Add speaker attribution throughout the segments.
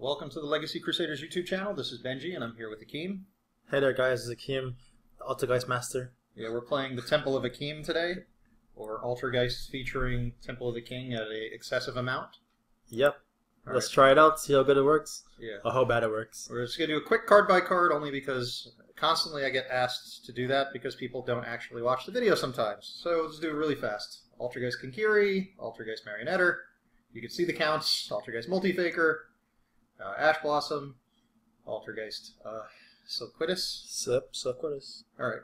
Speaker 1: Welcome to the Legacy Crusaders YouTube channel. This is Benji, and I'm here with Akeem.
Speaker 2: Hey there guys, it's Akeem, the Altergeist master.
Speaker 1: Yeah, we're playing the Temple of Akeem today, or Altergeist featuring Temple of the King at an excessive amount.
Speaker 2: Yep. Let's try it out, see how good it works.
Speaker 1: Yeah.
Speaker 2: Or how bad it works.
Speaker 1: We're just going to do a quick card by card, only because constantly I get asked to do that because people don't actually watch the video sometimes. So let's do it really fast. Altergeist Kinkiri, Altergeist Marionetter. You can see the counts. Altergeist Multifaker. Ash Blossom, Altergeist Silquitus.
Speaker 2: Silquitus.
Speaker 1: Alright.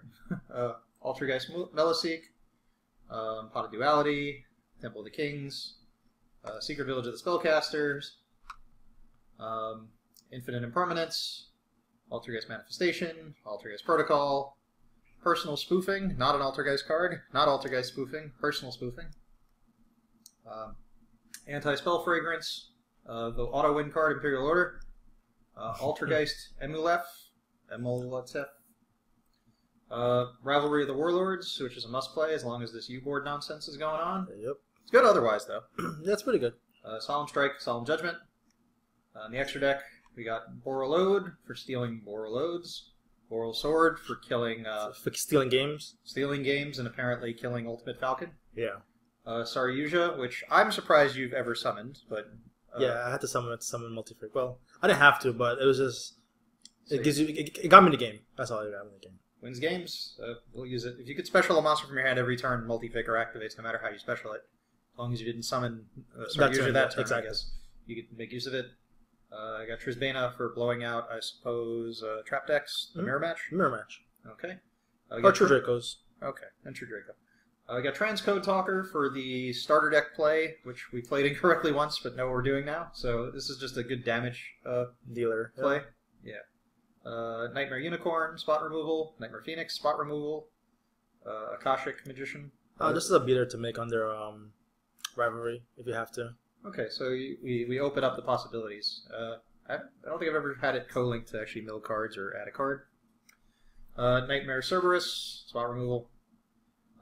Speaker 1: Altergeist Meliseek, Pot of Duality, Temple of the Kings, Secret Village of the Spellcasters, Infinite Impermanence, Altergeist Manifestation, Altergeist Protocol, Personal Spoofing, not an Altergeist card, not Altergeist Spoofing, Personal Spoofing, Anti-Spell Fragrance, the auto-win card, Imperial Order, Altergeist Emulef, Rivalry of the Warlords, which is a must-play as long as this U-board nonsense is going on.
Speaker 2: Yep.
Speaker 1: It's good otherwise, though.
Speaker 2: That's pretty good.
Speaker 1: Solemn Strike, Solemn Judgment. In the extra deck, we got Borreload for stealing Borreloads, Boral Sword for killing...
Speaker 2: for stealing games.
Speaker 1: Stealing games and apparently killing Ultimate Falcon.
Speaker 2: Yeah.
Speaker 1: Saryuja, which I'm surprised you've ever summoned, but...
Speaker 2: yeah, I had to summon it to summon Multifaker. Well, I didn't have to, but it was just... It got me the game. That's all it got me the game.
Speaker 1: Wins games. We'll use it. If you could special a monster from your hand every turn, Multifaker activates no matter how you special it. As long as you didn't summon Saryuja that turn,
Speaker 2: exactly.
Speaker 1: I guess. You could make use of it. I got Trisbana for blowing out, I suppose, trap decks. The mirror match?
Speaker 2: Mirror match.
Speaker 1: Okay.
Speaker 2: Or True Dracos.
Speaker 1: Okay, and True Draco. I got Transcode Talker for the starter deck play, which we played incorrectly once, but know what we're doing now. So this is just a good damage
Speaker 2: dealer
Speaker 1: play. Yeah. Nightmare Unicorn, spot removal. Nightmare Phoenix, spot removal. Akashic Magician.
Speaker 2: This is a beater to make under Rivalry, if you have to.
Speaker 1: Okay, so we open up the possibilities. I don't think I've ever had it co-linked to actually mill cards or add a card. Nightmare Cerberus, spot removal.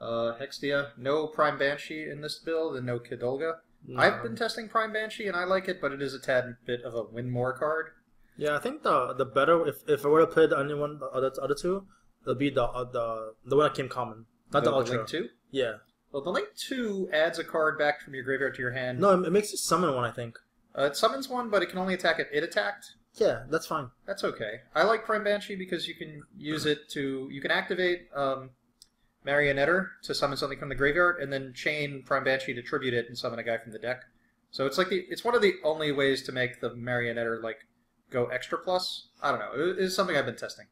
Speaker 1: Hextia, no Prime Banshee in this build, and no Kidolga. No. I've been testing Prime Banshee, and I like it, but it is a tad bit of a win more card.
Speaker 2: Yeah, I think the better, if I were to play the only one, the other two, it'll be the one that came common. Not the Ultra.
Speaker 1: Link 2?
Speaker 2: Yeah.
Speaker 1: Well, the Link 2 adds a card back from your graveyard to your hand.
Speaker 2: No, it makes you summon one, I think.
Speaker 1: It summons one, but it can only attack if it attacked.
Speaker 2: Yeah, that's fine.
Speaker 1: That's okay. I like Prime Banshee because you can use it to... You can activate... Marionetter to summon something from the graveyard, and then chain Prime Banshee to tribute it and summon a guy from the deck. So it's like it's one of the only ways to make the Marionetter like go extra plus. I don't know. It is something I've been testing.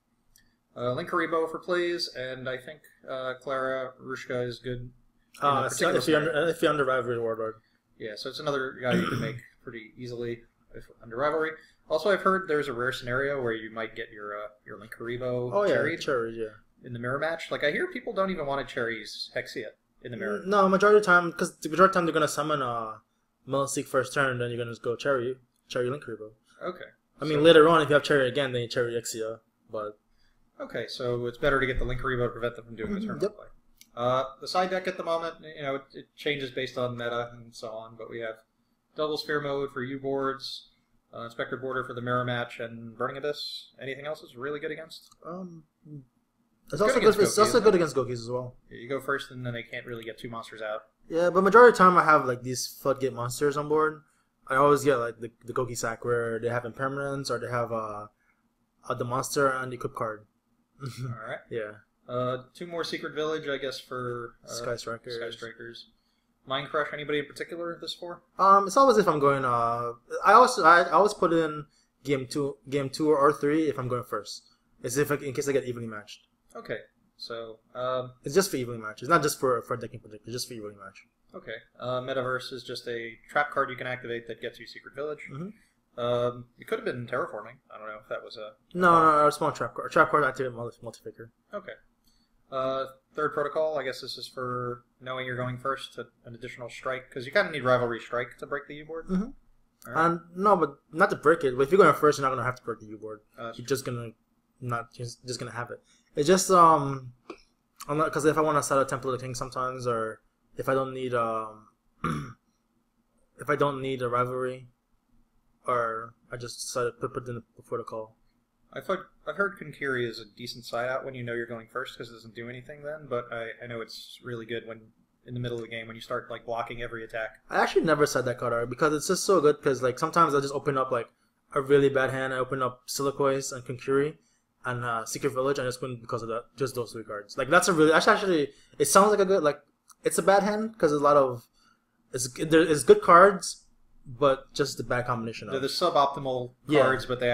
Speaker 1: Linkaribo for plays, and I think Clara Rushka is good.
Speaker 2: If you're under Rivalry Warlord.
Speaker 1: Yeah, so it's another guy you can make pretty easily under Rivalry. Also, I've heard there's a rare scenario where you might get your Linkaribo
Speaker 2: cherried, yeah.
Speaker 1: In the mirror match. Like, I hear people don't even want to cherries Hexia in the mirror.
Speaker 2: No, majority of the time, because the majority of the time they're going to summon Meliseek first turn, then you're going to just go cherry Linkaribo.
Speaker 1: Okay.
Speaker 2: I mean, later on, if you have cherry again, then you cherry Hexia, but...
Speaker 1: Okay, so it's better to get the Linkaribo to prevent them from doing the turn play. The side deck at the moment, you know, it changes based on meta and so on, but we have Double Sphere mode for U-boards, Inspector Border for the mirror match, and Burning Abyss. Anything else that's really good against?
Speaker 2: It's also good against Gokis as well.
Speaker 1: Yeah, you go first, and then they can't really get two monsters out.
Speaker 2: Yeah, but majority of the time I have like these floodgate monsters on board. I always get like the Goki sack where they have impermanence or they have the monster and the equip card.
Speaker 1: Alright.
Speaker 2: Yeah.
Speaker 1: Two more Secret Village, I guess, for
Speaker 2: Sky Strikers.
Speaker 1: Mind Crush, anybody in particular this for?
Speaker 2: It's always if I'm going I always put in game two or 3 if I'm going first. It's in case I get evenly matched.
Speaker 1: Okay, so...
Speaker 2: it's just for evenly match. It's not just for decking project. It's just for evenly match.
Speaker 1: Okay. Metaverse is just a trap card you can activate that gets you Secret Village. It could have been Terraforming. I don't know if that was a...
Speaker 2: No, a small trap card. A trap card activate Multifaker.
Speaker 1: Okay. Third Protocol, I guess this is for knowing you're going first to an additional strike, because you kind of need Rivalry Strike to break the U-board.
Speaker 2: Right. No, but not to break it. But if you're going first, you're not going to have to break the U-board. You're just going to have it. It's just because if I want to set a Temple of the King sometimes, or if I don't need a rivalry, or I just decided to put it in before the call.
Speaker 1: I've heard Konkiri is a decent side out when you know you're going first because it doesn't do anything then, but I know it's really good when in the middle of the game when you start like blocking every attack.
Speaker 2: I actually never said that card art because it's just so good because like sometimes I just open up like a really bad hand. I open up Silicoise and Konkiri and Secret Village and just win because of that. Just those 3 cards. Like that's a really actually it sounds like a good like it's a bad hand because there's a lot of it's good cards, but just the bad combination of.
Speaker 1: They're the suboptimal cards, but they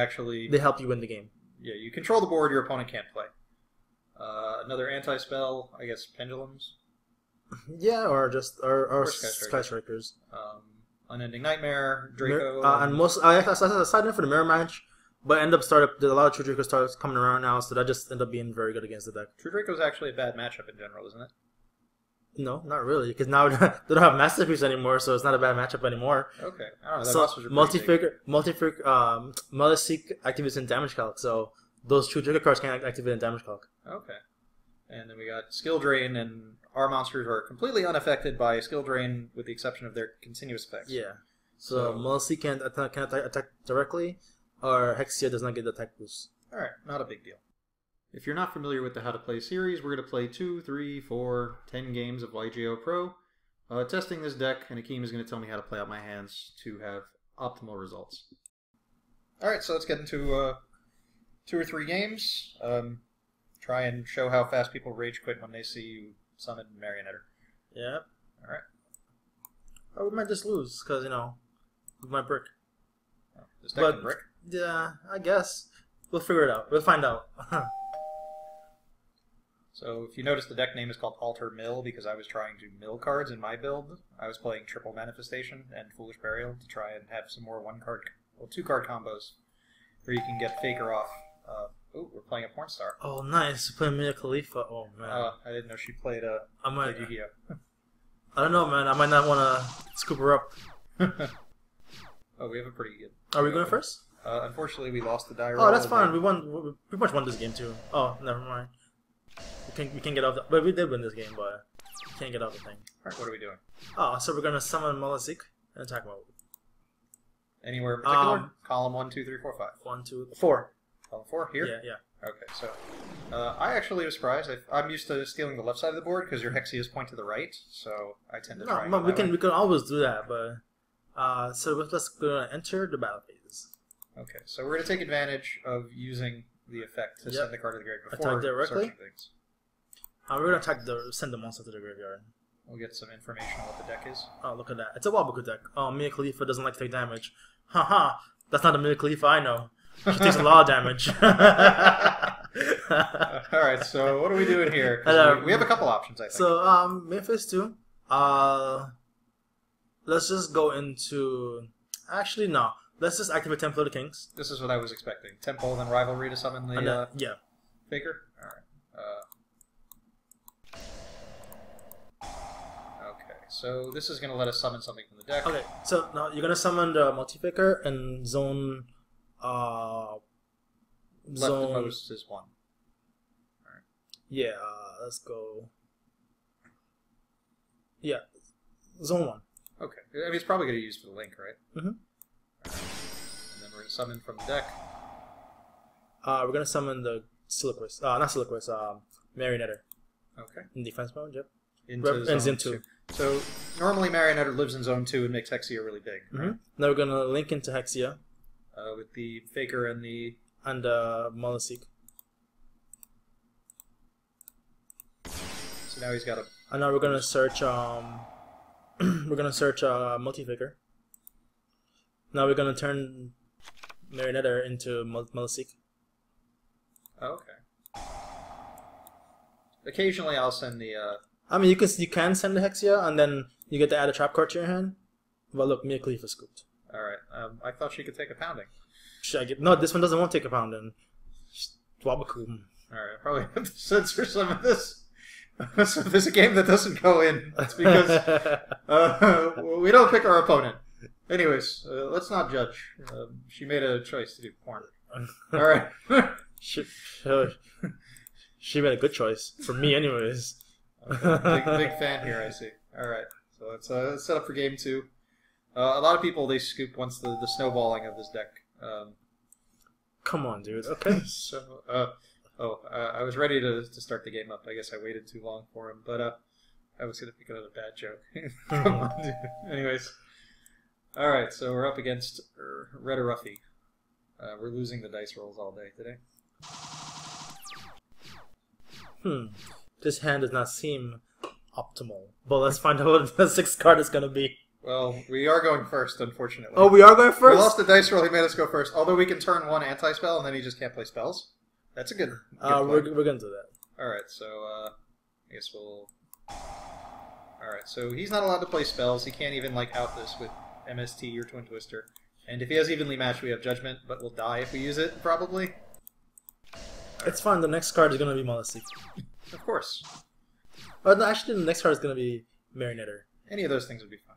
Speaker 2: help you win the game.
Speaker 1: Yeah, you control the board your opponent can't play. Another anti-spell, I guess Pendulums.
Speaker 2: Yeah, or Sky Strikers.
Speaker 1: Unending Nightmare, Draco.
Speaker 2: And most I decided for the mirror match, but a lot of True Draco starts coming around now, so that just ended up being very good against the deck.
Speaker 1: True Draco is actually a bad matchup in general, isn't it?
Speaker 2: No, not really, because now they don't have Masterpiece anymore, so it's not a bad matchup anymore.
Speaker 1: Okay, I don't know.
Speaker 2: So multi-figure, Maleseek activates in damage calc, so those True Draco cards can't activate in damage calc.
Speaker 1: Okay, and then we got Skill Drain, and our monsters are completely unaffected by Skill Drain, with the exception of their continuous effects.
Speaker 2: Yeah, so Maleseek can't attack directly, or Hexia does not get the attack boost.
Speaker 1: All right, not a big deal. If you're not familiar with the How to Play series, we're going to play 2, 3, 4, 10 games of YGO Pro, testing this deck, and Akeem is going to tell me how to play out my hands to have optimal results. Alright, so let's get into 2 or 3 games. Try and show how fast people rage quit when they see you summon Marionetter.
Speaker 2: Yeah.
Speaker 1: Alright.
Speaker 2: Oh, we might just lose, because, we might brick.
Speaker 1: Oh, this deck can brick?
Speaker 2: Yeah, I guess. We'll figure it out. We'll find out.
Speaker 1: So if you notice, the deck name is called Alter Mill because I was trying to mill cards in my build. I was playing Triple Manifestation and Foolish Burial to try and have some more 2-card combos where you can get Faker off. Ooh, we're playing a porn star.
Speaker 2: Oh, nice. We're playing Mia Khalifa. Oh, man.
Speaker 1: I didn't know she played Yu-Gi-Oh.
Speaker 2: I don't know, man. I might not want to scoop her up.
Speaker 1: Oh, we have a pretty good...
Speaker 2: Are we going first?
Speaker 1: Unfortunately, we lost the die roll.
Speaker 2: Oh, that's fine. We pretty much won this game, too. Oh, never mind. We can't get off the... But we did win this game, but we can't get off the thing.
Speaker 1: Alright, what are we doing?
Speaker 2: Oh, so we're going to summon Maleseek and attack mode.
Speaker 1: Anywhere in particular? Column 1, 2, 3, 4, 5.
Speaker 2: 1, 2, 4.
Speaker 1: Column 4? Here?
Speaker 2: Yeah.
Speaker 1: Okay, so... I actually was surprised. I'm used to stealing the left side of the board because your Hexias point to the right, so I tend to try
Speaker 2: we can always do that, but... so let's go and enter the battle phase.
Speaker 1: Okay, so we're going to take advantage of using the effect to send the card to the graveyard before
Speaker 2: attack directly.
Speaker 1: searching things.
Speaker 2: We're going to send the monster to the graveyard.
Speaker 1: We'll get some information on what the deck is.
Speaker 2: Oh, look at that. It's a Waboku deck. Oh, Mia Khalifa doesn't like to take damage. Haha, that's not the Mia Khalifa I know. She takes a lot of damage.
Speaker 1: Alright, so what are we doing here? We have a couple options, I think.
Speaker 2: So, Memphis 2. Let's just go into... Actually, no. Let's just activate Temple of the Kings.
Speaker 1: This is what I was expecting. Temple, then Rivalry to summon the
Speaker 2: yeah.
Speaker 1: Faker? Alright. Okay, so this is going to let us summon something from the deck.
Speaker 2: Okay, so now you're going to summon the Multi-Faker and zone...
Speaker 1: Leftmost is 1. Alright.
Speaker 2: Yeah, let's go... Yeah, zone 1.
Speaker 1: Okay, I mean, it's probably going to use for the link, right?
Speaker 2: Mm-hmm.
Speaker 1: Right. And then we're going to summon from the deck.
Speaker 2: We're going to summon the Silicoise. Not Silicoise, Marionetter.
Speaker 1: Okay.
Speaker 2: In defense mode, yep.
Speaker 1: Into zone 2. So, normally Marionetter lives in zone 2 and makes Hexia really big. Right?
Speaker 2: Now we're going to link into Hexia.
Speaker 1: With the Faker and the...
Speaker 2: And Maleseek.
Speaker 1: So now he's got a...
Speaker 2: And now we're going to search... we're going to search Multi-Faker. Now we're going to turn Marionetter into Maleseek.
Speaker 1: Oh, okay. Occasionally I'll send the...
Speaker 2: I mean, you can send the Hexia, and then you get to add a trap card to your hand. But look, Mia Khalifa scooped.
Speaker 1: Alright, I thought she could take a pounding.
Speaker 2: No, this one doesn't want to take a pounding. Wabaku.
Speaker 1: Alright, I probably have to censor some of this. So if there's a game that doesn't go in, it's because we don't pick our opponent. Anyways, let's not judge. She made a choice to do porn. Alright.
Speaker 2: She made a good choice. For me, anyways.
Speaker 1: Okay. Big fan here, I see. Alright, so let's set up for game 2. A lot of people, they scoop once the snowballing of this deck.
Speaker 2: Come on, dude. Okay.
Speaker 1: So, I was ready to start the game up. I guess I waited too long for him, but I was going to pick another bad joke. Come on, dude. Anyways. Alright, so we're up against Red or Ruffy. We're losing the dice rolls all day today.
Speaker 2: This hand does not seem optimal. But let's find out what the 6th card is going to be.
Speaker 1: Well, we are going first, unfortunately.
Speaker 2: Oh, we are going first?
Speaker 1: We lost the dice roll, he made us go first. Although we can turn one anti-spell, and then he just can't play spells. That's a good
Speaker 2: we're going to do that.
Speaker 1: Alright, so I guess we'll... Alright, so he's not allowed to play spells. He can't even out this with MST or Twin Twister. And if he has evenly matched, we have Judgment, but we'll die if we use it, probably.
Speaker 2: It's fine, the next card is going to be Mollusky.
Speaker 1: Of course.
Speaker 2: Oh, no, actually, the next card is going to be Marionetter.
Speaker 1: Any of those things would be fine.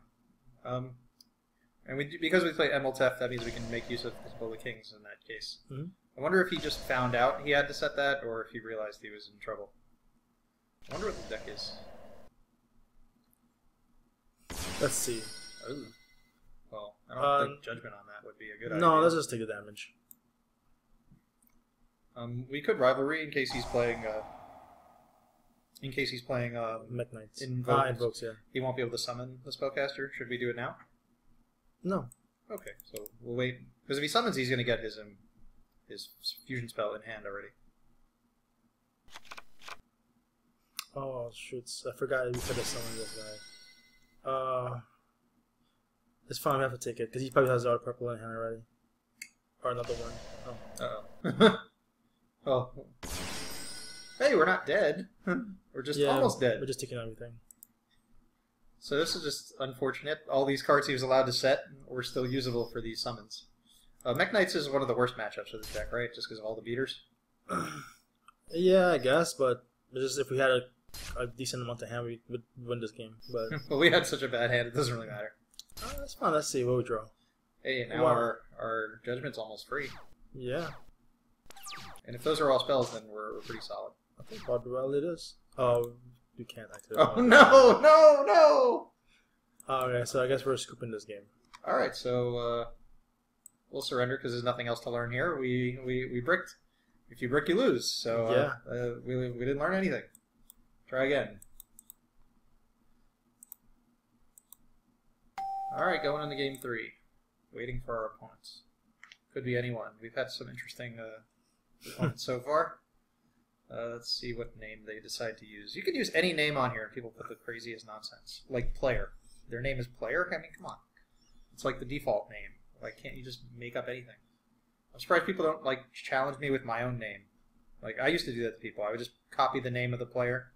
Speaker 1: And because we play Emeltef, that means we can make use of Bola Kings in that case. I wonder if he just found out he had to set that, or if he realized he was in trouble. I wonder what the deck is.
Speaker 2: Let's see.
Speaker 1: Ooh. Well, I don't think Judgment on that would be a good idea.
Speaker 2: No, let's just take the damage.
Speaker 1: We could Rivalry in case he's playing...
Speaker 2: Mech Knights.
Speaker 1: Invokes, yeah. He won't be able to summon the Spellcaster. Should we do it now?
Speaker 2: No.
Speaker 1: Okay, so we'll wait. Because if he summons, he's going to get his fusion spell in hand already.
Speaker 2: Oh, shoots. I forgot we could have summoned this guy. It's fine, we have to take it, because he probably has our purple in hand already. Or another one. Oh.
Speaker 1: Uh-oh. Oh. Hey, we're not dead. We're just almost dead.
Speaker 2: We're just taking everything.
Speaker 1: So this is just unfortunate. All these cards he was allowed to set were still usable for these summons. Mech Knights is one of the worst matchups of this deck, right? Just because of all the beaters?
Speaker 2: Yeah, I guess, but just if we had a decent amount of hand, we would win this game. But
Speaker 1: well, we had such a bad hand, it doesn't really matter.
Speaker 2: That's fine. Let's see what we draw.
Speaker 1: Hey, now our Judgment's almost free.
Speaker 2: Yeah.
Speaker 1: And if those are all spells, then we're pretty solid.
Speaker 2: I think well it is. Oh, you can't activate.
Speaker 1: Oh no!
Speaker 2: Okay, so I guess we're scooping this game.
Speaker 1: All right, so we'll surrender because there's nothing else to learn here. We bricked. If you brick, you lose. So
Speaker 2: yeah,
Speaker 1: we didn't learn anything. Try again. All right, going into game 3. Waiting for our opponents. Could be anyone. We've had some interesting opponents so far. Let's see what name they decide to use. You could use any name on here, and people put the craziest nonsense. Like Player. Their name is Player? I mean, come on. It's like the default name. Why can't you just make up anything? I'm surprised people don't, challenge me with my own name. I used to do that to people. I would just copy the name of the player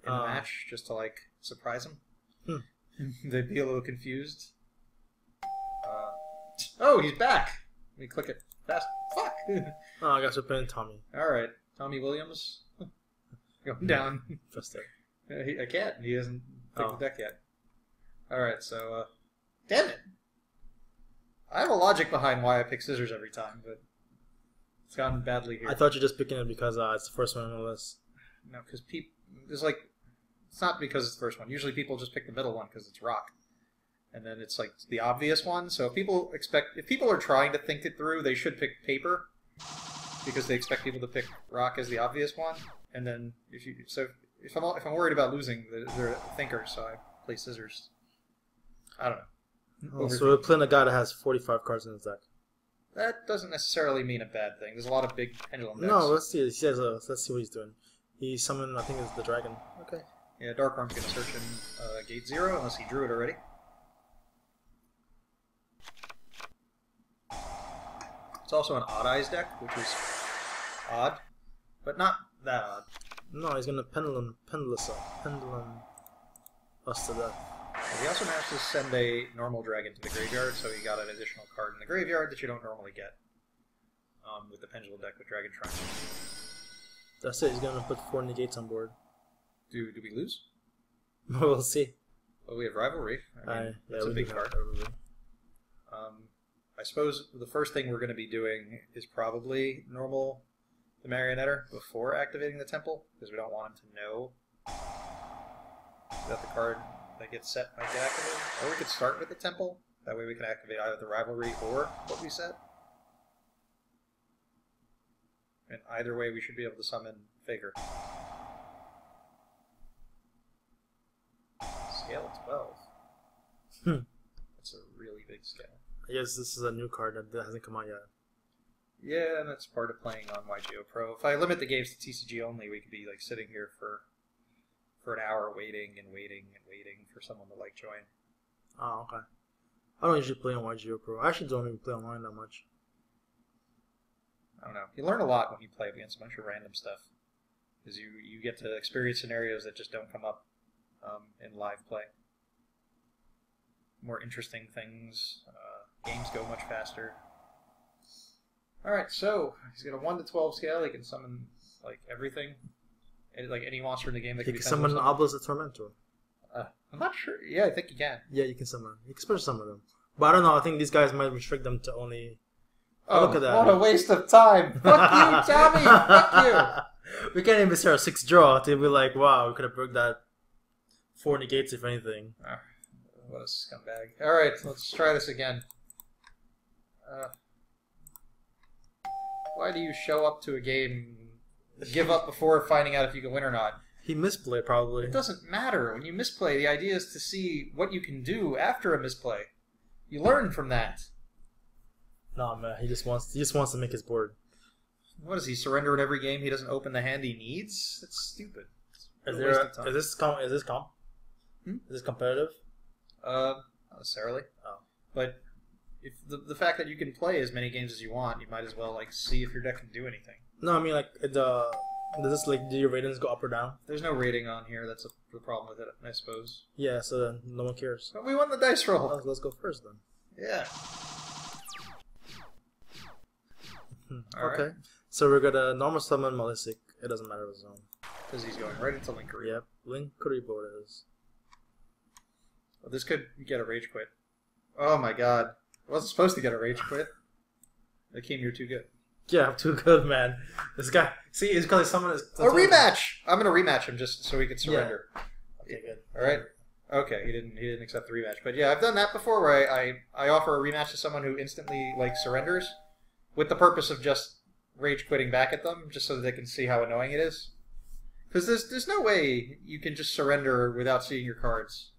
Speaker 1: in the match just to, surprise them. They'd be a little confused. Oh, he's back! Let me click it fast. Fuck!
Speaker 2: Oh, I guess we're playing Tommy.
Speaker 1: Alright. Tommy Williams. Going down.
Speaker 2: First
Speaker 1: I can't. He hasn't picked the deck yet. Alright, so... damn it! I have a logic behind why I pick Scissors every time, but... it's gone badly here.
Speaker 2: I thought you were just picking it because it's the first one on the list.
Speaker 1: No, because people... it's not because it's the first one. Usually people just pick the middle one because it's rock. And then it's the obvious one. So if people are trying to think it through, they should pick paper. Because they expect people to pick rock as the obvious one. And then if I'm worried about losing, they're thinkers, so I play Scissors. I don't know.
Speaker 2: So we're playing a guy that has 45 cards in his deck.
Speaker 1: That doesn't necessarily mean a bad thing. There's a lot of big pendulum decks.
Speaker 2: No, let's see. He says, let's see what he's doing. He summoned, I think it's the dragon. Okay.
Speaker 1: Yeah, Darkworm's going to search in Gate 0 unless he drew it already. It's also an Odd Eyes deck, which is odd, but not that odd.
Speaker 2: No, he's going to pendulum us to death.
Speaker 1: He also managed to send a normal dragon to the graveyard, so he got an additional card in the graveyard that you don't normally get with the Pendulum deck with Dragon Shrine.
Speaker 2: That's it, he's going to put 4 negates on board.
Speaker 1: Do we lose?
Speaker 2: We'll see.
Speaker 1: Well, we have Rivalry. That's a big card.
Speaker 2: Rivalry.
Speaker 1: I suppose the first thing we're going to be doing is probably normal the Marionetter before activating the Temple, because we don't want him to know that the card that gets set might get activated. Or we could start with the Temple That way we can activate either the rivalry or what we said. And either way, we should be able to summon Faker. Scale of 12. That's a really big scale.
Speaker 2: I guess this is a new card that hasn't come out yet.
Speaker 1: Yeah, and that's part of playing on YGO Pro. If I limit the games to TCG only, we could be like sitting here for an hour waiting and waiting and waiting for someone to like join.
Speaker 2: Oh, okay. I don't usually play on YGO Pro. I actually don't even play online that much.
Speaker 1: I don't know. You learn a lot when you play against a bunch of random stuff. Because you get to experience scenarios that just don't come up in live play. More interesting things. Games go much faster. Alright, so he's got a 1 to 12 scale. He can summon like everything. Like any monster in the game that
Speaker 2: He
Speaker 1: can be
Speaker 2: can summon an Obelisk Tormentor.
Speaker 1: I'm not sure. Yeah, I think you can.
Speaker 2: Yeah, you can summon. You can special summon them. But I don't know. I think these guys might restrict them to only...
Speaker 1: Oh,
Speaker 2: look at that.
Speaker 1: What a waste of time. Fuck you, Tommy. Fuck you.
Speaker 2: We can't even start a 6 draw to be like, wow, we could have broke that 4 negates if anything.
Speaker 1: What a scumbag. Alright, let's try this again. Why do you show up to a game, give up before finding out if you can win or not?
Speaker 2: He misplayed, probably.
Speaker 1: It doesn't matter. When you misplay, the idea is to see what you can do after a misplay. You learn from that.
Speaker 2: Nah, man, he just wants to make his board.
Speaker 1: What does he surrender in every game? He doesn't open the hand he needs? That's stupid.
Speaker 2: Is this comp? Is this competitive?
Speaker 1: Not necessarily.
Speaker 2: Oh.
Speaker 1: But if the fact that you can play as many games as you want, you might as well like see if your deck can do anything.
Speaker 2: No, I mean like does this like do your ratings go up or down?
Speaker 1: There's no rating on here. That's the problem with it, I suppose.
Speaker 2: Yeah, so then no one cares.
Speaker 1: But we won the dice roll.
Speaker 2: Oh, let's go first then.
Speaker 1: Yeah.
Speaker 2: Okay. Right. So we're gonna normal summon Malisik. It doesn't matter what zone.
Speaker 1: Because he's going right into Linkery.
Speaker 2: Yep, Linkery board is.
Speaker 1: Well, this could get a rage quit. Oh my god. I wasn't supposed to get a rage quit. Akeem, you're too good.
Speaker 2: Yeah, I'm too good, man. This guy. See, it's because someone is.
Speaker 1: A rematch! I'm gonna rematch him just so he can surrender.
Speaker 2: Yeah. Okay, good.
Speaker 1: Alright. Okay, he didn't accept the rematch. But yeah, I've done that before where I offer a rematch to someone who instantly like surrenders with the purpose of just rage quitting back at them, just so that they can see how annoying it is. Because there's no way you can just surrender without seeing your cards.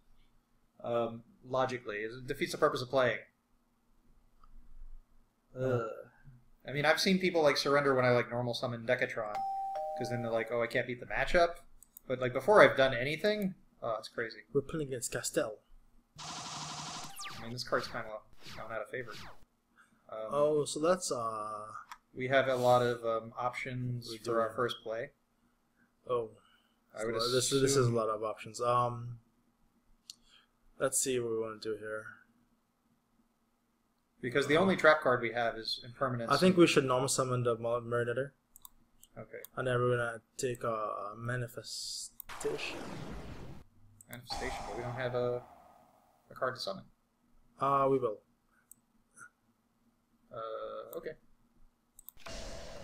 Speaker 1: Logically. It defeats the purpose of playing. I mean, I've seen people like surrender when I like normal summon Decatron. Because then they're like, oh, I can't beat the matchup. But like before I've done anything, oh, it's crazy.
Speaker 2: We're playing against Castel.
Speaker 1: I mean, this card's kind of gone out of favor.
Speaker 2: Oh, so that's
Speaker 1: we have a lot of options for our first play.
Speaker 2: Oh,
Speaker 1: I would
Speaker 2: this is a lot of options. Let's see what we want to do here.
Speaker 1: Because the only trap card we have is Impermanence.
Speaker 2: I think we should normal summon the Marinator.
Speaker 1: Okay.
Speaker 2: And then we're gonna take a Manifestation.
Speaker 1: Manifestation, but we don't have a card to summon.
Speaker 2: We will.
Speaker 1: Okay.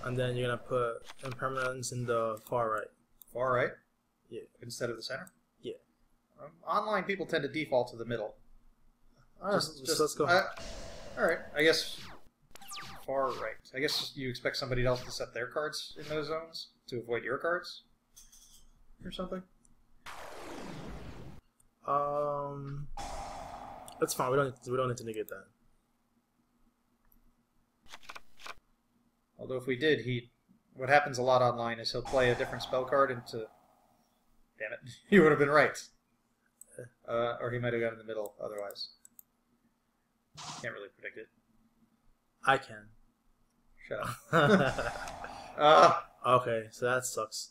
Speaker 2: And then you're gonna put Impermanence in the far right.
Speaker 1: Far right?
Speaker 2: Yeah.
Speaker 1: Instead of the center?
Speaker 2: Yeah.
Speaker 1: Online people tend to default to the middle.
Speaker 2: Let's go.
Speaker 1: Alright, I guess far right. I guess you expect somebody else to set their cards in those zones to avoid your cards? Or something?
Speaker 2: That's fine. We don't need to negate that.
Speaker 1: Although if we did, what happens a lot online is he'll play a different spell card into... Damn it. You would have been right. Or he might have gone in the middle otherwise. Can't really predict it.
Speaker 2: I can.
Speaker 1: Shut up.
Speaker 2: Okay, so that sucks.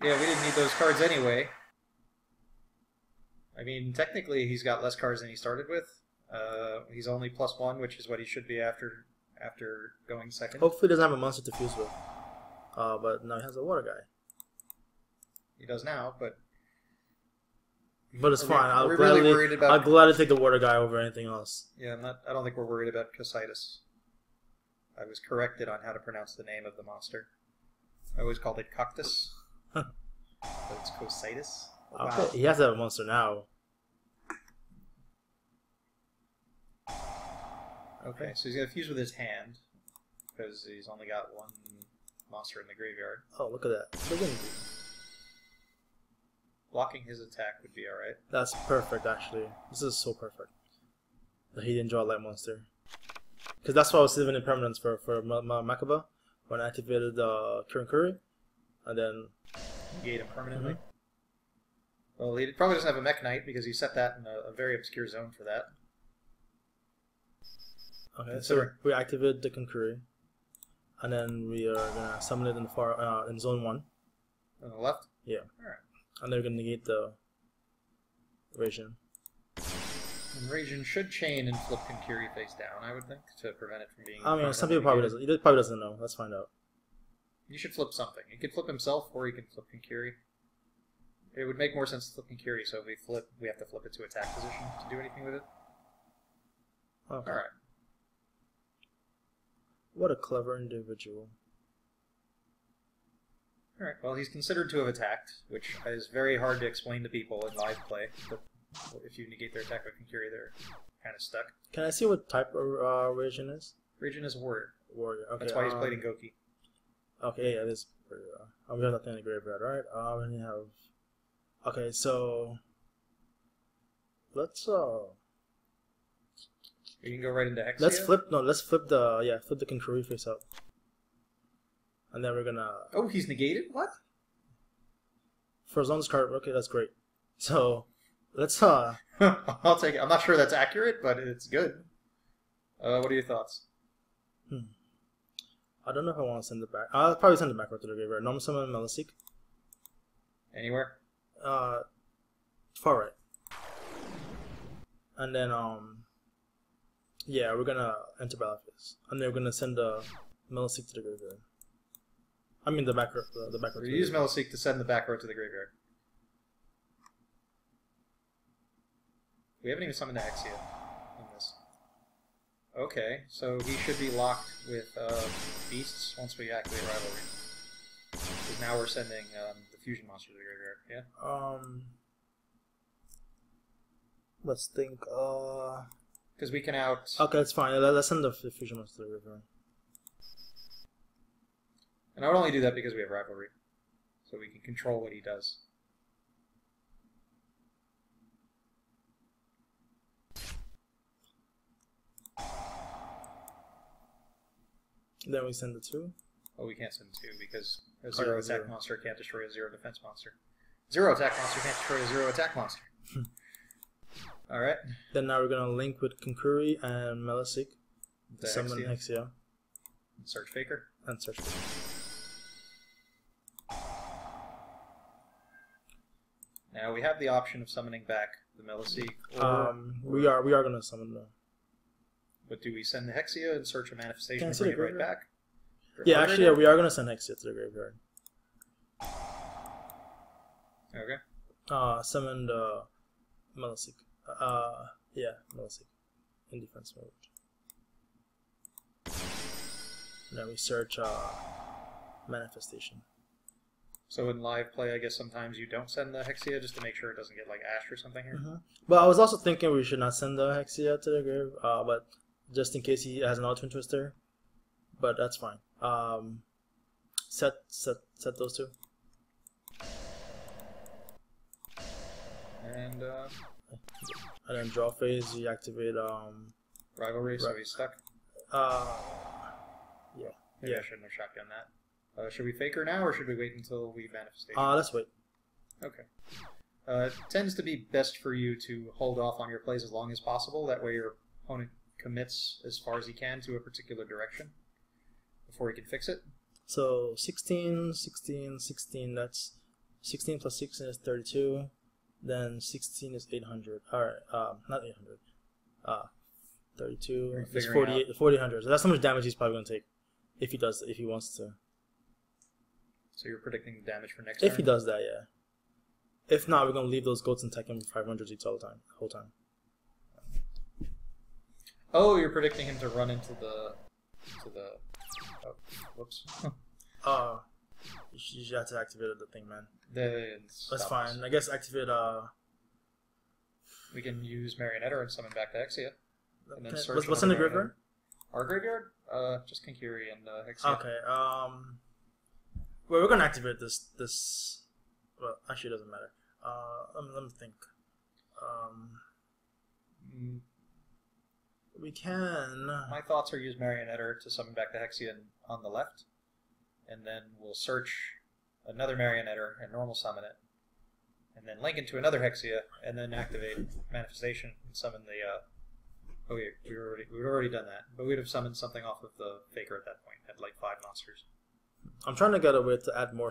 Speaker 1: Yeah, we didn't need those cards anyway. I mean, technically he's got less cards than he started with. He's only +1, which is what he should be after going second.
Speaker 2: Hopefully he doesn't have a monster to fuse with. But now he has a water guy.
Speaker 1: He does now, but
Speaker 2: it's fine. I'll
Speaker 1: really
Speaker 2: gladly take the water guy over anything else.
Speaker 1: Yeah, I don't think we're worried about Crusaders. I was corrected on how to pronounce the name of the monster. I always called it Cactus. But it's Crusaders.
Speaker 2: Wow. Okay, he has to have a monster now.
Speaker 1: Okay, so he's gonna fuse with his hand because he's only got one monster in the graveyard.
Speaker 2: Oh, look at that. The wind.
Speaker 1: Blocking his attack would be alright.
Speaker 2: That's perfect, actually. This is so perfect. That he didn't draw a light monster. Because that's why I was saving impermanence for Makaba when I activated Curry. And then...
Speaker 1: Negate him permanently. Well, he probably doesn't have a Mech Knight because he set that in a very obscure zone for that.
Speaker 2: Okay, so we activate the Concurry. And then we are going to summon it in the in zone 1.
Speaker 1: On the left?
Speaker 2: Yeah.
Speaker 1: Alright.
Speaker 2: And then we're going to negate the Rajin.
Speaker 1: And Rajin should chain and flip Concuri face down, I would think, to prevent it from being...
Speaker 2: I mean, some people probably doesn't. He probably doesn't know. Let's find out.
Speaker 1: You should flip something. He can flip himself, or he can flip Concuri. It would make more sense to flip Concuri, so if we flip, we have to flip it to attack position to do anything with it.
Speaker 2: Okay.
Speaker 1: Alright.
Speaker 2: What a clever individual.
Speaker 1: Alright, well, he's considered to have attacked, which is very hard to explain to people in live play. But if you negate their attack with Concuri, they're kind of stuck.
Speaker 2: Can I see what type of Rajin is?
Speaker 1: Rajin is a warrior.
Speaker 2: Warrior, okay.
Speaker 1: That's why he's played in Goki.
Speaker 2: Okay, yeah, it is. We have nothing in the graveyard, right? We have... Okay, so... Let's,
Speaker 1: You can go right into Hexia.
Speaker 2: Let's flip the Concurry face up. And then we're gonna...
Speaker 1: Oh, he's negated? What?
Speaker 2: For as long as card... Okay, that's great. So, let's,
Speaker 1: I'll take it. I'm not sure that's accurate, but it's good. What are your thoughts?
Speaker 2: I don't know if I want to send it back. I'll probably send it back to the graveyard. Normal summon Melisik.
Speaker 1: Anywhere?
Speaker 2: Far right. And then, yeah, we're gonna enter battlefield. And then we're gonna send Melisik to the graveyard. I mean the back row.
Speaker 1: We use Melisik to send the back row to the graveyard. We haven't even summoned the Hexia in this. Okay, so he should be locked with beasts once we activate Rivalry. Because now we're sending the fusion monster to the graveyard, yeah?
Speaker 2: Let's think,
Speaker 1: Because we can out...
Speaker 2: Okay, that's fine. Let's send the fusion monster to the graveyard.
Speaker 1: And I would only do that because we have Rivalry. So we can control what he does.
Speaker 2: Then we send the 2.
Speaker 1: Oh, we can't send 2 because a 0 attack monster can't destroy a 0 defense monster. 0 attack monster can't destroy a 0 attack monster. Alright.
Speaker 2: Then now we're going to link with Concurry and Melisik. Summon Hexia.
Speaker 1: Search Faker.
Speaker 2: And Search Faker.
Speaker 1: Now we have the option of summoning back the Melisik.
Speaker 2: We are going to summon them.
Speaker 1: But do we send the Hexia and search a manifestation and bring it right back?
Speaker 2: Yeah, actually, yeah, we are going to send Hexia to the graveyard.
Speaker 1: Okay.
Speaker 2: Summon the Melisik. Yeah, Melisik. In defense mode. And then we search manifestation.
Speaker 1: So in live play, I guess sometimes you don't send the Hexia just to make sure it doesn't get like Ash or something here?
Speaker 2: But I was also thinking we should not send the Hexia to the grave, but just in case he has an Twin Twister. But that's fine. Set those 2.
Speaker 1: And
Speaker 2: then draw phase, we activate
Speaker 1: Rivalry, so he's stuck.
Speaker 2: Yeah.
Speaker 1: Maybe I shouldn't have shotgun that. Should we fake her now, or should we wait until we manifestation?
Speaker 2: Let's wait.
Speaker 1: Okay. It tends to be best for you to hold off on your plays as long as possible. That way your opponent commits as far as he can to a particular direction before he can fix it.
Speaker 2: So 16, 16, 16, that's 16 plus 16 is 32. Then 16 is 800. Alright, not 800. 32 is 4,800. So that's how much damage he's probably going to take if he wants to.
Speaker 1: So you're predicting damage for next turn?
Speaker 2: If he does that, yeah. If not, we're going to leave those goats and take him 500 each all the whole time.
Speaker 1: Oh, you're predicting him to run into the... Oh, whoops.
Speaker 2: You should have to activate the thing, man.
Speaker 1: That's
Speaker 2: fine. I guess activate,
Speaker 1: We can use Marionetter and summon back to Hexia. And then
Speaker 2: what's in the graveyard?
Speaker 1: Our graveyard? Just Kinkiri and Hexia.
Speaker 2: Okay. Well, we're gonna activate this. Well, actually, it doesn't matter. Let me think. We can.
Speaker 1: My thoughts are use Marionetter to summon back the Hexian on the left, and then we'll search another Marionetter and normal summon it, and then link into another Hexia, and then activate Manifestation and summon the. Oh, yeah, we've already done that, but we'd have summoned something off of the Faker at that point. Had like 5 monsters.
Speaker 2: I'm trying to get a way to add more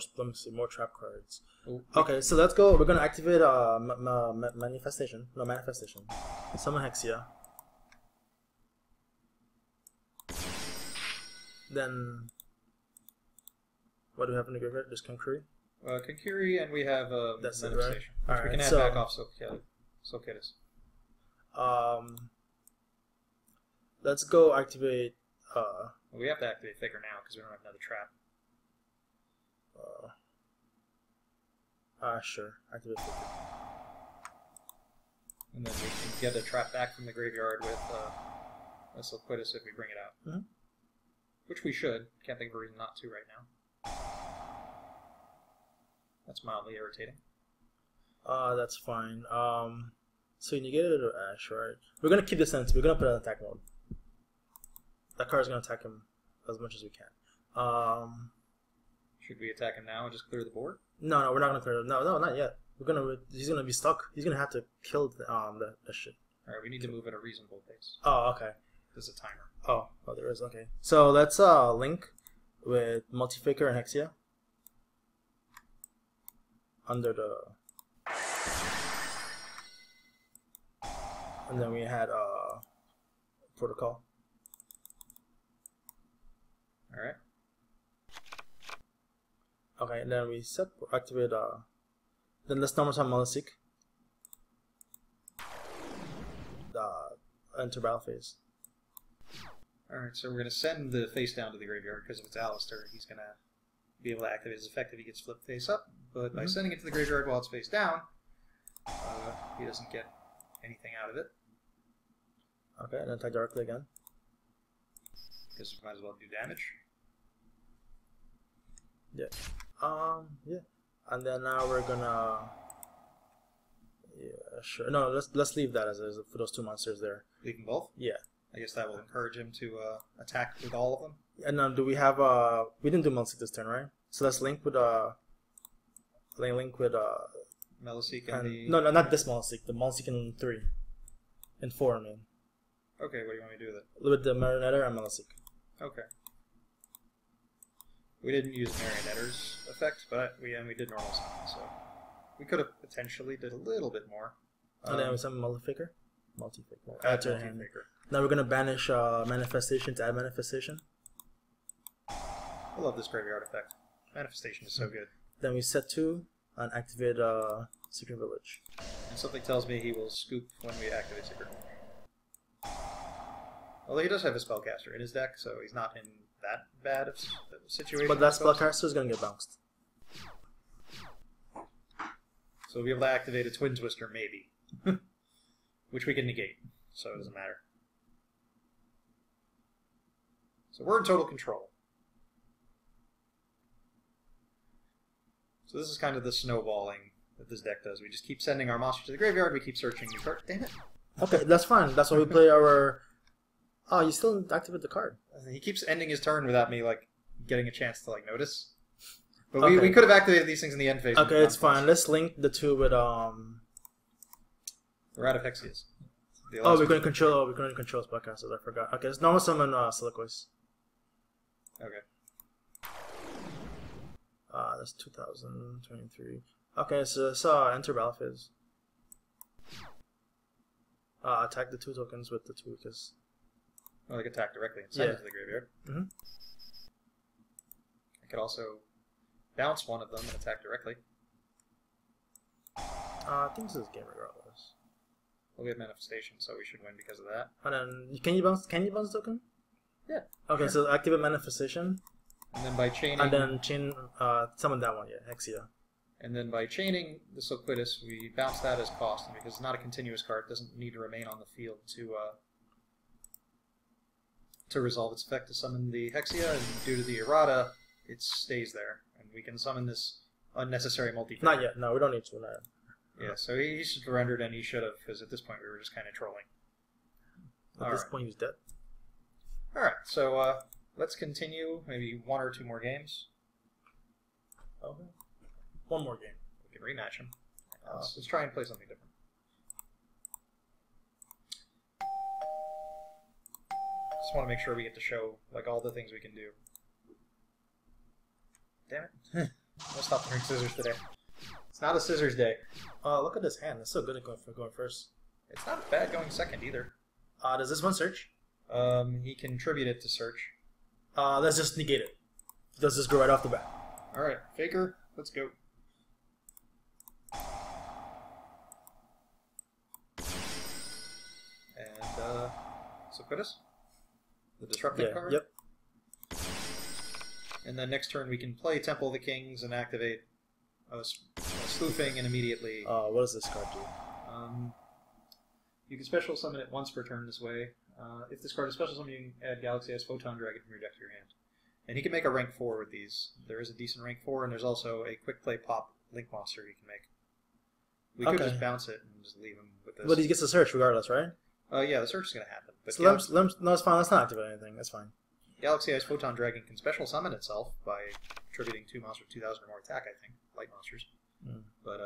Speaker 2: more trap cards.
Speaker 1: Oh,
Speaker 2: okay, so let's go. We're gonna activate Manifestation. No, Manifestation. Summon Hexia. Then, what do we have in the graveyard? Just Kinkiri?
Speaker 1: Kinkiri, and we have
Speaker 2: That's
Speaker 1: Manifestation.
Speaker 2: It, right?
Speaker 1: Which we can add back off Soulkittis.
Speaker 2: Let's go activate.
Speaker 1: We have to activate Faker now because we don't have another trap.
Speaker 2: Sure. Activate Faker.
Speaker 1: And then we can get a trap back from the graveyard with Soulkittis if we bring it out.
Speaker 2: Mm-hmm.
Speaker 1: Which we should. Can't think of a reason not to right now. That's mildly irritating.
Speaker 2: That's fine. So you negate it or Ash, right? We're gonna keep this sense. We're gonna put it in attack mode. That card's gonna attack him as much as we can.
Speaker 1: Should we attack him now and just clear the board?
Speaker 2: No, we're not gonna clear it. No, not yet. He's gonna be stuck. He's gonna have to kill the shit.
Speaker 1: Alright, we need to move at a reasonable pace.
Speaker 2: Oh, okay.
Speaker 1: There's a timer.
Speaker 2: Oh, there is. Okay. So let's link with Multi-Faker and Hexia under the. And then we had Protocol.
Speaker 1: Alright.
Speaker 2: Okay, and then we activate then let's normal summon Maleseek. Enter battle phase.
Speaker 1: Alright, so we're going to send the face down to the graveyard because if it's Alistair, he's going to be able to activate his effect if he gets flipped face up. But by sending it to the graveyard while it's face down, he doesn't get anything out of it.
Speaker 2: Okay, and then attack directly again.
Speaker 1: Because we might as well do damage.
Speaker 2: Yeah. Yeah. And then now we're gonna. Yeah, sure. No, let's leave that as is for those 2 monsters there.
Speaker 1: Leave them both?
Speaker 2: Yeah.
Speaker 1: I guess that will encourage him to attack with all of them.
Speaker 2: And then do we have we didn't do Maleseek this turn, right? So let's link with
Speaker 1: Maleseek and the...
Speaker 2: No, not this Maleseek. The Maleseek in 3. In 4, I mean.
Speaker 1: Okay, what do you want me to do with it?
Speaker 2: With the Marionetter and Maleseek.
Speaker 1: Okay. We didn't use Marionetter's effect, but we did normal summon, so we could have potentially did a little bit more.
Speaker 2: And then we summon Multi-Faker.
Speaker 1: Multi-Faker.
Speaker 2: Now we're gonna banish Manifestation to add Manifestation.
Speaker 1: I love this graveyard effect. Manifestation is so good.
Speaker 2: Then we set 2 and activate Secret Village.
Speaker 1: And something tells me he will scoop when we activate Secret Village. Although he does have a spellcaster in his deck, so he's not in that bad of a situation.
Speaker 2: But that spellcaster is gonna get bounced.
Speaker 1: So we'll be able to activate a Twin Twister, maybe. Which we can negate, so it doesn't matter. So we're in total control. So this is kind of the snowballing that this deck does. We just keep sending our monsters to the graveyard, we keep searching new cards. Damn it.
Speaker 2: Okay, that's fine. That's why we play our... Oh, you still didn't activate the card.
Speaker 1: He keeps ending his turn without me, like, getting a chance to, like, notice. But
Speaker 2: okay.
Speaker 1: we could have activated these things in the end phase.
Speaker 2: Okay, it's fine. Let's link the 2 with,
Speaker 1: We're out of Hexias.
Speaker 2: Oh, we're going to control spellcasters. I forgot. Okay, let's normal summon Siliquoise.
Speaker 1: Okay.
Speaker 2: That's 2023. Okay, so let's enter battle phase. Attack the 2 tokens with the 2 weakest.
Speaker 1: Well, I could attack directly and send it to the graveyard.
Speaker 2: Mm-hmm.
Speaker 1: I could also bounce one of them and attack directly.
Speaker 2: I think this is game regardless.
Speaker 1: Well, we have Manifestation, so we should win because of that.
Speaker 2: And then, can you bounce the token?
Speaker 1: Yeah.
Speaker 2: Okay,
Speaker 1: sure.
Speaker 2: so activate Manifestation.
Speaker 1: And then by chaining...
Speaker 2: And then summon that one, yeah, Hexia.
Speaker 1: And then by chaining the Soulkittis, we bounce that as cost. And because it's not a continuous card, it doesn't need to remain on the field to to resolve its effect to summon the Hexia, and due to the errata, it stays there, and we can summon this unnecessary multi-figure.
Speaker 2: Not yet. No, we don't need to. Not yet.
Speaker 1: Yeah, so he surrendered, and he should have, because at this point we were just kind of trolling.
Speaker 2: At this point, he's dead.
Speaker 1: Alright, so let's continue. Maybe 1 or 2 more games.
Speaker 2: Okay. 1 more game.
Speaker 1: We can rematch him. Let's try and play something different. Just want to make sure we get to show like all the things we can do. Damn it. I'll stop doing scissors today. It's not a scissors day.
Speaker 2: Look at this hand. It's so good at going first.
Speaker 1: It's not bad going second either.
Speaker 2: Does this one search?
Speaker 1: He can tribute it to search.
Speaker 2: Let's just negate it. Does this go right off the bat?
Speaker 1: Alright, Faker, let's go. And, so put us? The disrupting card?
Speaker 2: Yep.
Speaker 1: And then next turn we can play Temple of the Kings and activate spoofing and immediately...
Speaker 2: what does this card do?
Speaker 1: You can special summon it once per turn this way. If this card is special summon, you can add Galaxy Ice Photon Dragon from your deck to your hand. And he can make a rank 4 with these. There is a decent rank 4, and there's also a quick play pop Link monster he can make. We could just bounce it and just leave him with this.
Speaker 2: But he gets a search regardless, right?
Speaker 1: Yeah, the search is going to happen. But
Speaker 2: so no, it's fine. Let's not activate anything. That's fine.
Speaker 1: Galaxy Ice Photon Dragon can special summon itself by attributing 2 monsters 2,000 or more attack, I think. Light monsters. But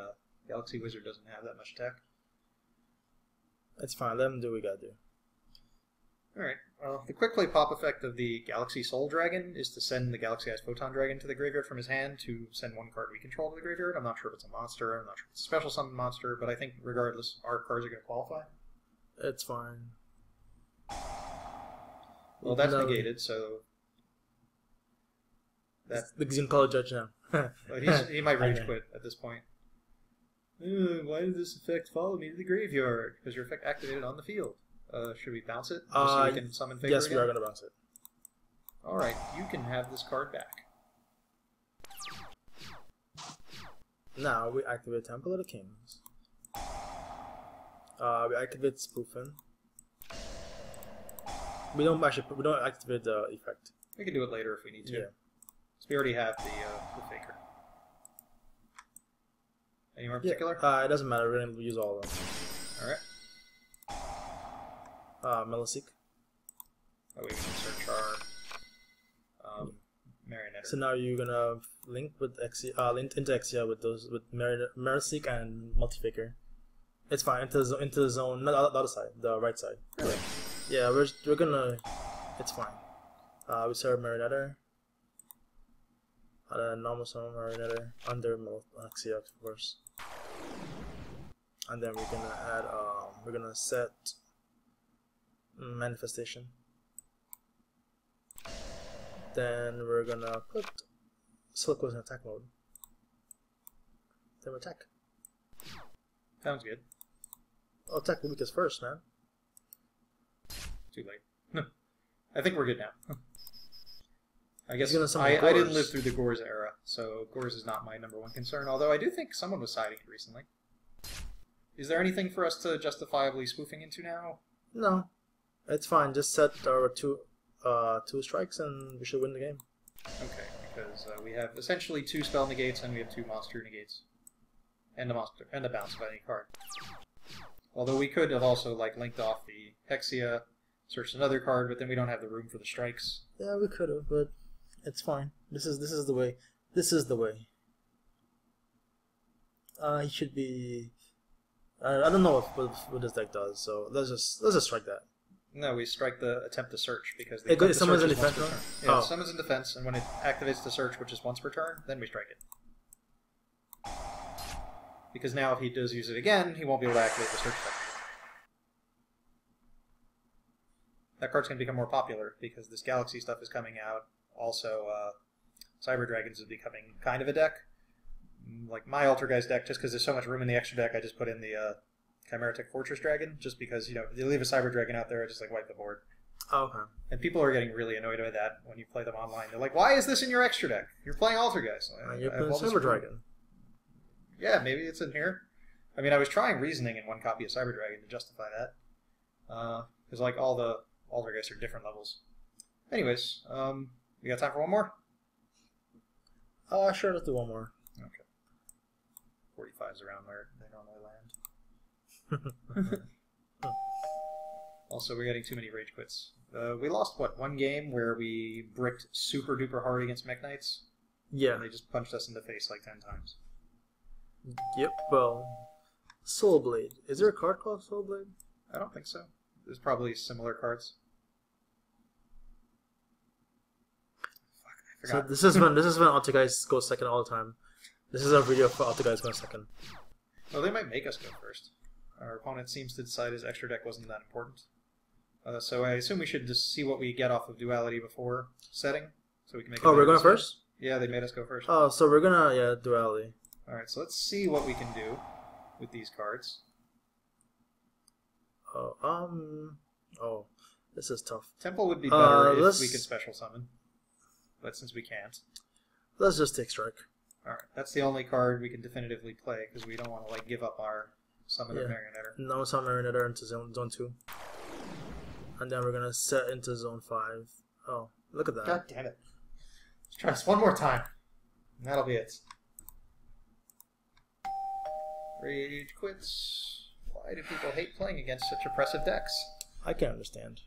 Speaker 1: Galaxy Wizard doesn't have that much attack.
Speaker 2: It's fine. Let him do what we gotta do.
Speaker 1: Alright. Well, the quick play pop effect of the Galaxy Soul Dragon is to send the Galaxy Ice Photon Dragon to the graveyard from his hand to send 1 card we control to the graveyard. I'm not sure if it's a monster. I'm not sure if it's a special summon monster, but I think regardless, our cards are going to qualify.
Speaker 2: It's fine.
Speaker 1: Well, that's negated, so...
Speaker 2: He's going to call a judge now.
Speaker 1: But he might rage quit at this point. Why did this effect follow me to the graveyard? Because your effect activated on the field. Should we bounce it? Just so we can summon Faker
Speaker 2: Yes,
Speaker 1: again?
Speaker 2: we are going to bounce it.
Speaker 1: Alright, you can have this card back.
Speaker 2: Now we activate Temple of the Kings. We activate Spoofing. We don't activate the effect.
Speaker 1: We can do it later if we need to.
Speaker 2: Yeah.
Speaker 1: So we already have the Faker. Any more in particular?
Speaker 2: It doesn't matter. We're going to use all of them.
Speaker 1: Alright.
Speaker 2: Meliseek.
Speaker 1: That way we can search our Marionette.
Speaker 2: So now you're gonna link with link into Exia with Meliseek and Multifaker. It's fine into the zone, not the other side, the right side.
Speaker 1: Really?
Speaker 2: Yeah, we're gonna. It's fine. We start Marionette. Normal summon Marionette under Exia, of course. And then we're gonna add. We're gonna set Manifestation. Then we're gonna put Silico's in attack mode. Then we attack.
Speaker 1: Sounds good.
Speaker 2: I'll attack Lucas first, man.
Speaker 1: Too late. I think we're good now. I guess
Speaker 2: I
Speaker 1: didn't live through the Gores era, so Gores is not my #1 concern, although I do think someone was citing it recently. Is there anything for us to justifiably spoofing into now?
Speaker 2: No. It's fine, just set our two strikes and we should win the game.
Speaker 1: Okay, because we have essentially 2 spell negates and we have 2 monster negates. And a bounce of any card. Although we could have also linked off the Hexia, searched another card, but then we don't have the room for the strikes.
Speaker 2: Yeah, we could have, but it's fine. This is the way. This is the way. He should be. I don't know what this deck does, so let's just strike that.
Speaker 1: No, we strike the attempt to search because
Speaker 2: it summons in defense.
Speaker 1: Yeah, it summons in defense, and when it activates the search, which is once per turn, then we strike it. Because now, if he does use it again, he won't be able to activate the search effect. That card's going to become more popular because this Galaxy stuff is coming out. Also, Cyber Dragons is becoming kind of a deck. Like my Altergeist deck, just because there's so much room in the extra deck, I just put in the Chimera Tech Fortress Dragon, just because, if you leave a Cyber Dragon out there, I just wipe the board.
Speaker 2: Oh, okay.
Speaker 1: And people are getting really annoyed by that when you play them online. They're like, why is this in your extra deck? You're playing Altergeist.
Speaker 2: You're playing Cyber Dragon.
Speaker 1: Yeah, maybe it's in here. I mean, I was trying reasoning in one copy of Cyber Dragon to justify that. Because all the Altergeists are different levels. Anyways, we got time for one more?
Speaker 2: Sure, let's do one more.
Speaker 1: Okay. 45's around where they normally land. Also, we're getting too many rage quits. We lost, what, one game where we bricked super duper hard against Mech Knights?
Speaker 2: Yeah.
Speaker 1: And they just punched us in the face like 10 times.
Speaker 2: Yep, well... Soul Blade. Is there a card called Soul Blade?
Speaker 1: I don't think so. There's probably similar cards. Fuck, I
Speaker 2: So
Speaker 1: forgot.
Speaker 2: this is when Altergeist goes second all the time. This is our video for Altergeist going second.
Speaker 1: Well, they might make us go first. Our opponent seems to decide his extra deck wasn't that important. So I assume we should just see what we get off of duality before setting, so we can make.
Speaker 2: Oh, we're going first?
Speaker 1: Yeah, they made us go first.
Speaker 2: Oh, so we're gonna duality.
Speaker 1: All right, so let's see what we can do with these cards.
Speaker 2: Oh, this is tough.
Speaker 1: Temple would be better if
Speaker 2: let's-
Speaker 1: we could special summon, but since we can't,
Speaker 2: Let's just take strike.
Speaker 1: all right, that's the only card we can definitively play because we don't want to like give up our summon of Marionetter.
Speaker 2: No summon Marionetter into zone 2. And then we're gonna set into zone 5. Oh, look at that.
Speaker 1: God damn it! Let's try this one more time. And that'll be it. Rage quits. Why do people hate playing against such oppressive decks?
Speaker 2: I can understand.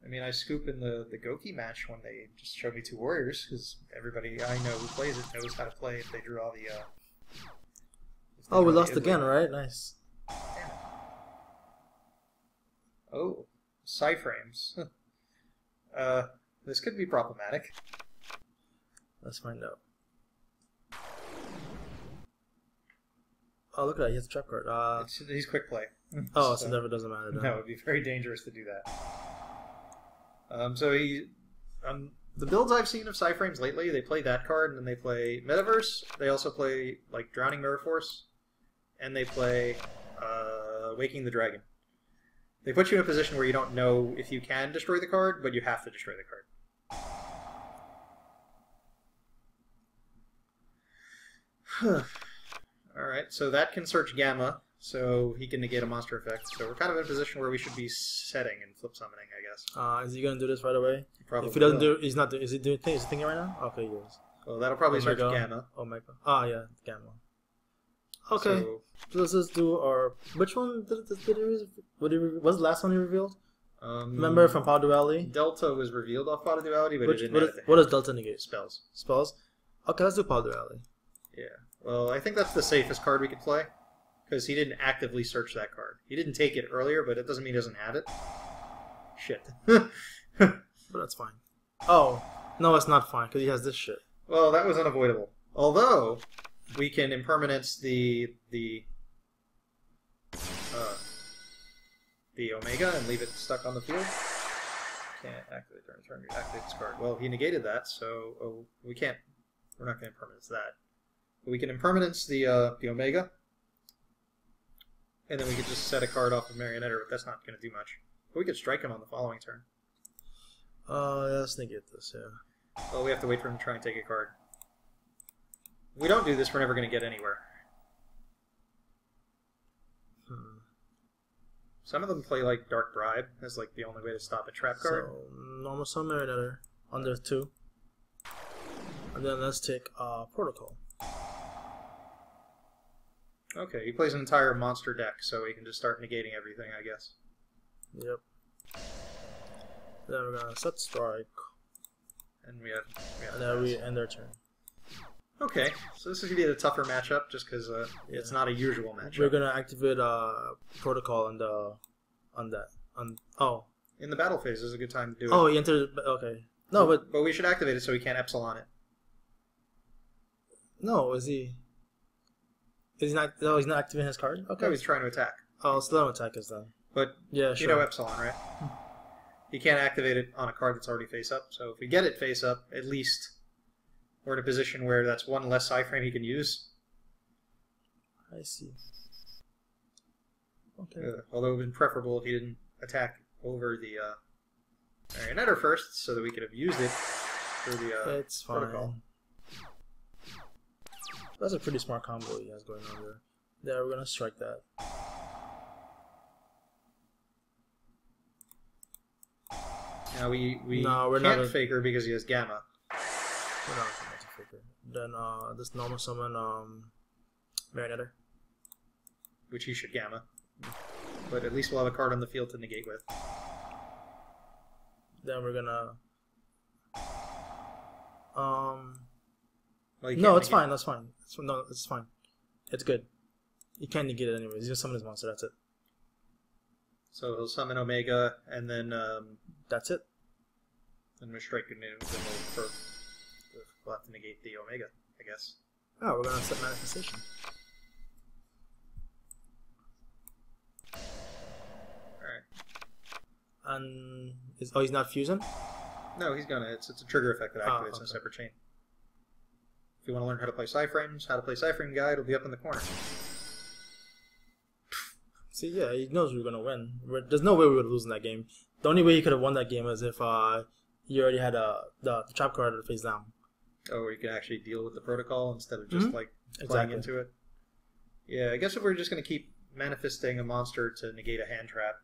Speaker 1: I mean, I scoop in the Goki match when they just showed me 2 warriors, because everybody I know who plays it knows how to play if they drew all the...
Speaker 2: Oh, we lost again, right? Nice.
Speaker 1: Damn it. Oh, Psyframes. This could be problematic.
Speaker 2: Let's find out. Oh, look at that. He has a trap card.
Speaker 1: He's quick play.
Speaker 2: Oh, so never doesn't matter then.
Speaker 1: No, it'd be very dangerous to do that. So he... the builds I've seen of Psyframes lately, they play that card, and then they play Metaverse. They also play, like, Drowning Mirror Force. And they play Waking the Dragon. They put you in a position where you don't know if you can destroy the card, but you have to destroy the card. Alright, so that can search Gamma, so he can negate a monster effect. So we're kind of in a position where we should be setting and flip summoning, I guess.
Speaker 2: Is he gonna do this right away?
Speaker 1: Probably
Speaker 2: if he doesn't
Speaker 1: will.
Speaker 2: do, he's not. Is he doing things? Is he thinking right now? Okay, he is.
Speaker 1: Well, that'll probably search
Speaker 2: Omega.
Speaker 1: Gamma.
Speaker 2: Omega. Oh yeah, Gamma. Okay,
Speaker 1: So,
Speaker 2: so let's just do our. Which one did he? What's the last one he revealed? Remember from Power Duality?
Speaker 1: Delta was revealed off Power Duality, but it didn't have
Speaker 2: what does Delta negate?
Speaker 1: spells.
Speaker 2: Spells. Okay, let's do Power Duality.
Speaker 1: Yeah. Well, I think that's the safest card we could play, because he didn't actively search that card. He didn't take it earlier, but it doesn't mean he doesn't have it. Shit.
Speaker 2: But that's fine. Oh no, it's not fine because he has this shit.
Speaker 1: Well, that was unavoidable. Although we can impermanence the Omega and leave it stuck on the field. Can't activate during turn. Activate this card. Well, he negated that, so we can't. We're not going to impermanence that. But we can impermanence the Omega, and then we could just set a card off of Marionetter, but that's not going to do much. But we could strike him on the following turn.
Speaker 2: Let's negate this. Yeah.
Speaker 1: Well, we have to wait for him to try and take a card. If we don't do this, we're never going to get anywhere. Some of them play like Dark Bribe as like the only way to stop a trap card.
Speaker 2: So normal summon Marionetter under 2, and then let's take Protocol.
Speaker 1: Okay, he plays an entire monster deck, so he can just start negating everything, I guess.
Speaker 2: Yep. Then we're gonna set strike,
Speaker 1: And we have
Speaker 2: and then we end their turn.
Speaker 1: Okay, so this is going to be a tougher matchup, just because it's not a usual matchup.
Speaker 2: We're gonna activate Protocol on that.
Speaker 1: In the battle phase is a good time to do it.
Speaker 2: Oh, he entered. Okay. No, but
Speaker 1: we should activate it so he can't Epsilon it.
Speaker 2: no. Is he? Is he not? No, he's not activating his card. Okay.
Speaker 1: No, he's trying to attack.
Speaker 2: Oh, so let him attack us then.
Speaker 1: But
Speaker 2: Yeah, sure.
Speaker 1: you know Epsilon, right? He can't activate it on a card that's already face up, so if we get it face up, at least we're in a position where that's one less iframe he can use.
Speaker 2: I see. Okay.
Speaker 1: Although it would have been preferable if he didn't attack over the Marionetter first, so that we could have used it through the
Speaker 2: It's fine.
Speaker 1: Protocol.
Speaker 2: That's a pretty smart combo he has going on there. There, we're gonna strike that.
Speaker 1: Now we
Speaker 2: No, we're
Speaker 1: can't
Speaker 2: not
Speaker 1: Faker because he has Gamma.
Speaker 2: We're not going to Faker. Then this normal summon Marionetter.
Speaker 1: Which he should Gamma. But at least we'll have a card on the field to negate with.
Speaker 2: Then we're gonna
Speaker 1: Well, you
Speaker 2: no,
Speaker 1: can't
Speaker 2: it's
Speaker 1: negate-
Speaker 2: fine. That's fine. No, it's fine. It's good. You can't negate it anyways. You just summon his monster. That's it.
Speaker 1: So he'll summon Omega, and then
Speaker 2: That's it.
Speaker 1: we'll strike a new. Then we'll have to negate the Omega, I guess.
Speaker 2: Oh, we're gonna set manifestation.
Speaker 1: Alright.
Speaker 2: And he's not fusing.
Speaker 1: No, he's gonna. It's a trigger effect that activates in a
Speaker 2: okay.
Speaker 1: separate chain. If you want to learn how to play Cyframes, how to play Cyframe guide will be up in the corner.
Speaker 2: See, yeah, he knows we're gonna win. There's no way we would lose in that game. The only way he could have won that game is if you already had the trap card face down.
Speaker 1: Oh, where you can actually deal with the protocol instead of just like playing
Speaker 2: Exactly.
Speaker 1: into it. Yeah, I guess if we're just gonna keep manifesting a monster to negate a hand trap,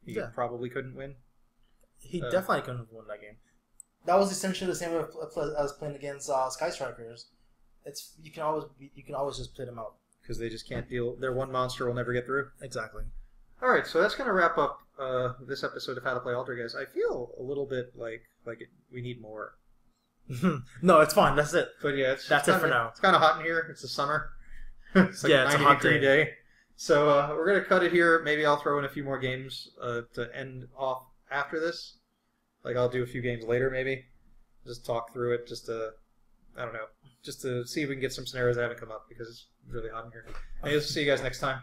Speaker 1: he probably couldn't win.
Speaker 2: He definitely couldn't have won that game. That was essentially the same way as playing against Sky Strikers. You can always just play them out.
Speaker 1: Because they just can't deal. Their one monster will never get through.
Speaker 2: Exactly.
Speaker 1: All right, so that's gonna wrap up this episode of How to Play Altergeist. I feel a little bit like we need more.
Speaker 2: No, it's fine. That's it.
Speaker 1: But yeah,
Speaker 2: That's it for now.
Speaker 1: It's kind of hot in here. It's the summer. It's like
Speaker 2: It's a
Speaker 1: 90
Speaker 2: hot
Speaker 1: degree day. So we're gonna cut it here. Maybe I'll throw in a few more games to end off after this. Like I'll do a few games later, maybe. Just talk through it, just to see if we can get some scenarios that haven't come up because it's really hot in here. Anyways, see you guys next time.